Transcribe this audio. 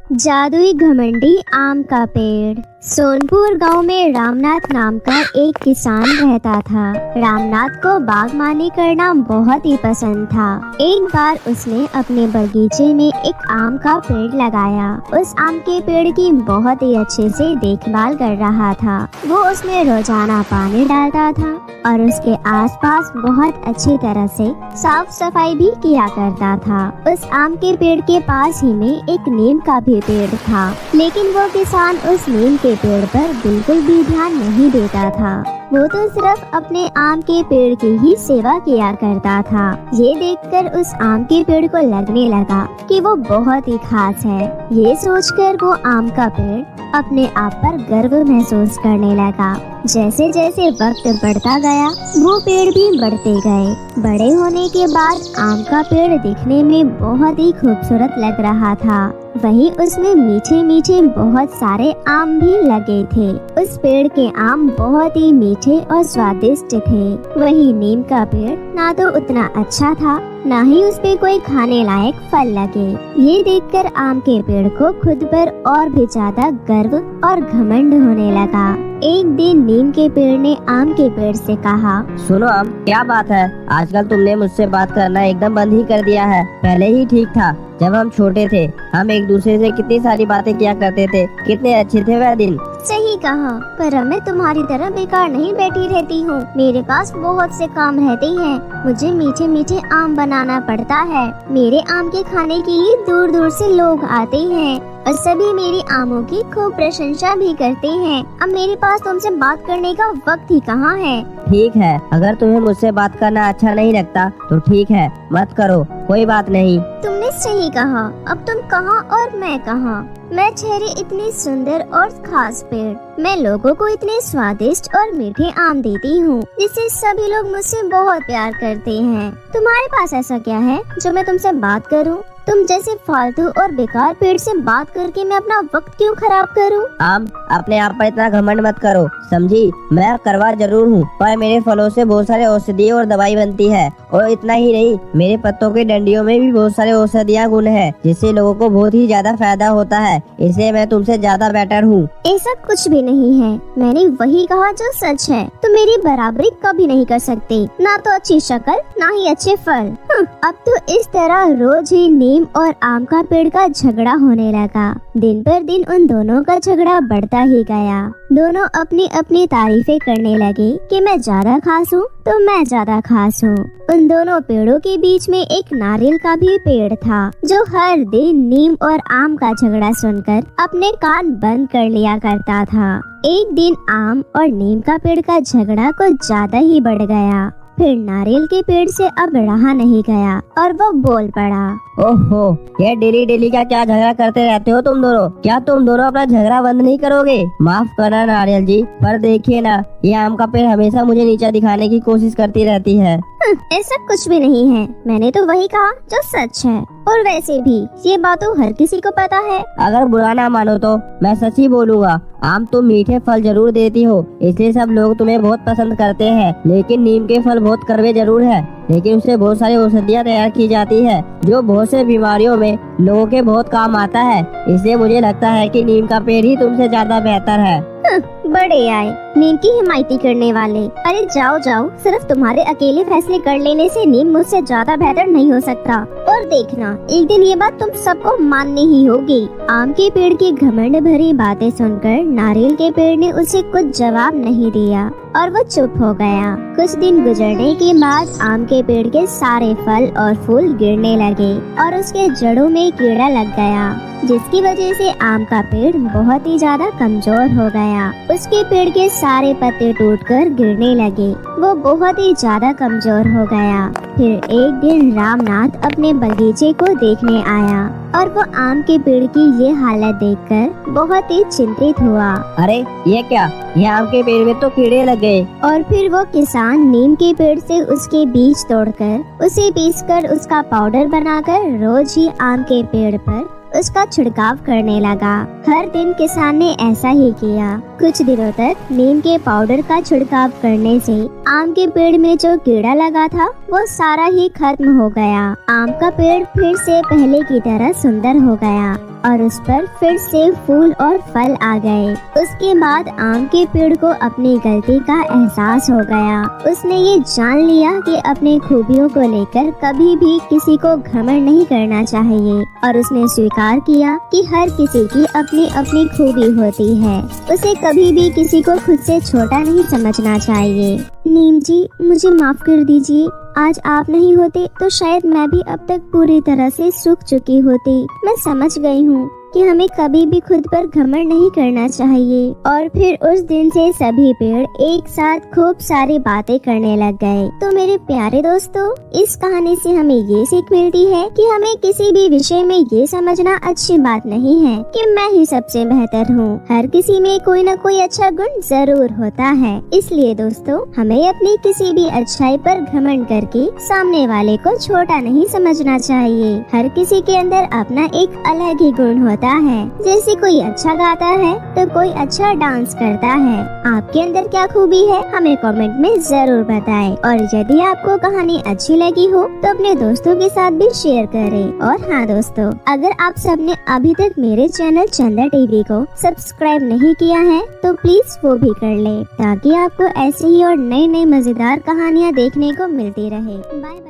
जादुई घमंडी आम का पेड़। सोनपुर गांव में रामनाथ नाम का एक किसान रहता था। रामनाथ को बागवानी करना बहुत ही पसंद था। एक बार उसने अपने बगीचे में एक आम का पेड़ लगाया। उस आम के पेड़ की बहुत ही अच्छे से देखभाल कर रहा था। वो उसमें रोजाना पानी डालता था और उसके आसपास बहुत अच्छी तरह से साफ सफाई भी किया करता था। उस आम के पेड़ के पास ही में एक नीम का भी पेड़ था, लेकिन वो किसान उस नीम के पेड़ पर बिल्कुल भी ध्यान नहीं देता था। वो तो सिर्फ अपने आम के पेड़ की ही सेवा किया करता था। ये देखकर उस आम के पेड़ को लगने लगा कि वो बहुत ही खास है। ये सोचकर वो आम का पेड़ अपने आप पर गर्व महसूस करने लगा। जैसे जैसे वक्त बढ़ता गया वो पेड़ भी बढ़ते गए। बड़े होने के बाद आम का पेड़ दिखने में बहुत ही खूबसूरत लग रहा था। वहीं उसमें मीठे मीठे बहुत सारे आम भी लगे थे। उस पेड़ के आम बहुत ही मीठे और स्वादिष्ट थे। वहीं नीम का पेड़ ना तो उतना अच्छा था, ना ही उस पे कोई खाने लायक फल लगे। ये देखकर आम के पेड़ को खुद पर और भी ज्यादा गर्व और घमंड होने लगा। एक दिन नीम के पेड़ ने आम के पेड़ से कहा, सुनो आम, क्या बात है, आजकल तुमने मुझसे बात करना एकदम बंद ही कर दिया है। पहले ही ठीक था, जब हम छोटे थे हम एक दूसरे से कितनी सारी बातें किया करते थे, कितने अच्छे थे वह दिन। सही कहा, पर अब मैं तुम्हारी तरह बेकार नहीं बैठी रहती हूँ। मेरे पास बहुत से काम रहते हैं। मुझे मीठे मीठे आम बनाना पड़ता है। मेरे आम के खाने के लिए दूर दूर से लोग आते हैं और सभी मेरी आमों की खूब प्रशंसा भी करते हैं। अब मेरे पास तुमसे बात करने का वक्त ही कहाँ है। ठीक है, अगर तुम्हें मुझसे बात करना अच्छा नहीं लगता तो ठीक है, मत करो, कोई बात नहीं। तुमने सही कहा। अब तुम कहाँ और मैं कहाँ। मैं ठहरे इतनी सुंदर और खास पेड़, मैं लोगों को इतने स्वादिष्ट और मीठे आम देती हूँ जिससे सभी लोग मुझसे बहुत प्यार करते हैं। तुम्हारे पास ऐसा क्या है जो मैं तुमसे बात करूँ? तुम जैसे फालतू और बेकार पेड़ से बात करके मैं अपना वक्त क्यों खराब करूं? आम, अपने आप पर इतना घमंड मत करो, समझी? मैं करवा जरूर हूँ, पर मेरे फलों से बहुत सारे औषधि और दवाई बनती है। और इतना ही नहीं, मेरे पत्तों की डंडियों में भी बहुत सारे औषधियाँ गुण है, जिससे लोगों को बहुत ही ज्यादा फायदा होता है। इसलिए मैं तुमसे ज्यादा बेटर हूँ। ऐसा कुछ भी नहीं है, मैंने वही कहा जो सच है। तुम मेरी बराबरी कभी नहीं कर सकते, ना तो अच्छी शक्ल ना ही अच्छे फल। अब तो इस तरह रोज ही नीम और आम का पेड़ का झगड़ा होने लगा। दिन पर दिन उन दोनों का झगड़ा बढ़ता ही गया। दोनों अपनी अपनी तारीफें करने लगे कि मैं ज्यादा खास हूँ तो मैं ज्यादा खास हूँ। उन दोनों पेड़ों के बीच में एक नारियल का भी पेड़ था, जो हर दिन नीम और आम का झगड़ा सुनकर अपने कान बंद कर लिया करता था। एक दिन आम और नीम का पेड़ का झगड़ा कुछ ज्यादा ही बढ़ गया। फिर नारियल के पेड़ से अब रहा नहीं गया और वो बोल पड़ा, ओहो, ये डेली डेली का क्या झगड़ा करते रहते हो तुम दोनों? क्या तुम दोनों अपना झगड़ा बंद नहीं करोगे? माफ करना नारियल जी, पर देखिए ना, ये आम का पेड़ हमेशा मुझे नीचा दिखाने की कोशिश करती रहती है। ऐसा कुछ भी नहीं है, मैंने तो वही कहा जो सच है। और वैसे भी ये बात तो हर किसी को पता है। अगर बुरा ना मानो तो मैं सच ही बोलूंगा। आम तुम मीठे फल जरूर देती हो, इसलिए सब लोग तुम्हें बहुत पसंद करते हैं। लेकिन नीम के फल बहुत कड़वे जरूर है, लेकिन उससे बहुत सारी औषधियाँ तैयार की जाती है, जो बहुत से बीमारियों में लोगों के बहुत काम आता है। इसलिए मुझे लगता है कि नीम का पेड़ ही तुमसे ज्यादा बेहतर है। बड़े आए नीम की हिमायती करने वाले। अरे जाओ जाओ, सिर्फ तुम्हारे अकेले फैसले कर लेने से नीम मुझसे ज्यादा बेहतर नहीं हो सकता। और देखना, एक दिन ये बात तुम सबको माननी ही होगी। आम के पेड़ की घमंड भरी बातें सुनकर नारियल के पेड़ ने उसे कुछ जवाब नहीं दिया और वो चुप हो गया। कुछ दिन गुजरने के बाद आम के पेड़ के सारे फल और फूल गिरने लगे और उसके जड़ों में कीड़ा लग गया, जिसकी वजह से आम का पेड़ बहुत ही ज्यादा कमजोर हो गया। उसके पेड़ के सारे पत्ते टूटकर गिरने लगे। वो बहुत ही ज्यादा कमजोर हो गया। फिर एक दिन रामनाथ अपने बगीचे को देखने आया और वो आम के पेड़ की ये हालत देखकर बहुत ही चिंतित हुआ। अरे ये क्या, ये आम के पेड़ में तो कीड़े लग गए। और फिर वो किसान नीम के पेड़ से उसके बीज तोड़कर उसे पीसकर उसका पाउडर बनाकर रोज ही आम के पेड़ पर उसका छिड़काव करने लगा। हर दिन किसान ने ऐसा ही किया। कुछ दिनों तक नीम के पाउडर का छिड़काव करने से आम के पेड़ में जो कीड़ा लगा था वो सारा ही खत्म हो गया। आम का पेड़ फिर से पहले की तरह सुंदर हो गया और उस पर फिर से फूल और फल आ गए। उसके बाद आम के पेड़ को अपनी गलती का एहसास हो गया। उसने ये जान लिया कि अपनी खूबियों को लेकर कभी भी किसी को घमंड नहीं करना चाहिए और उसने स्वीकार किया कि हर किसी की अपनी अपनी खूबी होती है। उसे कभी भी किसी को खुद से छोटा नहीं समझना चाहिए। नीम जी, मुझे माफ कर दीजिए। आज आप नहीं होते तो शायद मैं भी अब तक पूरी तरह से सूख चुकी होती। मैं समझ गई हूँ कि हमें कभी भी खुद पर घमंड नहीं करना चाहिए। और फिर उस दिन से सभी पेड़ एक साथ खूब सारी बातें करने लग गए। तो मेरे प्यारे दोस्तों, इस कहानी से हमें ये सीख मिलती है कि हमें किसी भी विषय में ये समझना अच्छी बात नहीं है कि मैं ही सबसे बेहतर हूँ। हर किसी में कोई न कोई अच्छा गुण जरूर होता है। इसलिए दोस्तों, हमें अपनी किसी भी अच्छाई पर घमंड करके सामने वाले को छोटा नहीं समझना चाहिए। हर किसी के अंदर अपना एक अलग ही गुण होता है। जैसे कोई अच्छा गाता है तो कोई अच्छा डांस करता है। आपके अंदर क्या खूबी है हमें कमेंट में जरूर बताएं। और यदि आपको कहानी अच्छी लगी हो तो अपने दोस्तों के साथ भी शेयर करें। और हाँ दोस्तों, अगर आप सबने अभी तक मेरे चैनल चंदा टीवी को सब्सक्राइब नहीं किया है तो प्लीज वो भी कर ले, ताकि आपको ऐसी ही और नई नई मजेदार कहानियाँ देखने को मिलती रहे। Bye bye.